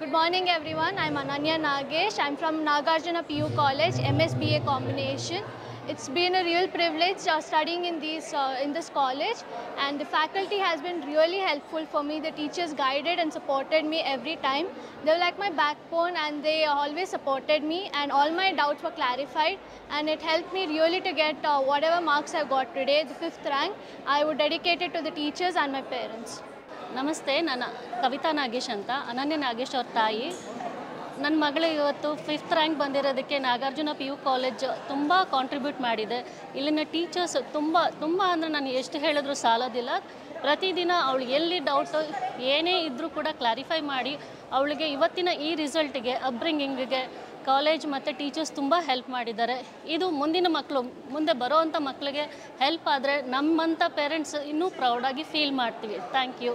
Good morning everyone. I'm Ananya Nagesh. I'm from Nagarjuna PU College, MSBA combination. It's been a real privilege studying in this college, and the faculty has been really helpful for me. The teachers guided and supported me every time. They were like my backbone and they always supported me, and all my doubts were clarified, and it helped me really to get whatever marks I got today, the 5th rank. I would dedicate it to the teachers and my parents. ನಮಸ್ತೆ, ನಾನು ಕವಿತಾ ನಾಗೇಶ್ ಅಂತ, ಅನನ್ಯ ನಾಗೇಶ್ ಅವ್ರ ತಾಯಿ. ನನ್ನ ಮಗಳು ಇವತ್ತು 5th rank ಬಂದಿರೋದಕ್ಕೆ ನಾಗಾರ್ಜುನ PU ಕಾಲೇಜ್ ತುಂಬ ಕಾಂಟ್ರಿಬ್ಯೂಟ್ ಮಾಡಿದೆ. ಇಲ್ಲಿನ ಟೀಚರ್ಸ್ ತುಂಬ ಅಂದರೆ ನಾನು ಎಷ್ಟು ಹೇಳಿದ್ರು ಸಾಲೋದಿಲ್ಲ. ಪ್ರತಿದಿನ ಅವಳಿಗೆ ಎಲ್ಲಿ ಡೌಟು ಏನೇ ಇದ್ದರೂ ಕೂಡ ಕ್ಲಾರಿಫೈ ಮಾಡಿ ಅವಳಿಗೆ ಇವತ್ತಿನ ಈ ರಿಸಲ್ಟಿಗೆ ಅಪ್ಬ್ರಿಂಗಿಂಗಿಗೆ ಕಾಲೇಜ್ ಮತ್ತು ಟೀಚರ್ಸ್ ತುಂಬ ಹೆಲ್ಪ್ ಮಾಡಿದ್ದಾರೆ. ಇದು ಮುಂದಿನ ಮಕ್ಕಳು, ಮುಂದೆ ಬರೋವಂಥ ಮಕ್ಕಳಿಗೆ ಹೆಲ್ಪ್ ಆದರೆ ನಮ್ಮಂಥ ಪೇರೆಂಟ್ಸ್ ಇನ್ನೂ ಪ್ರೌಡಾಗಿ ಫೀಲ್ ಮಾಡ್ತೀವಿ. Thank you.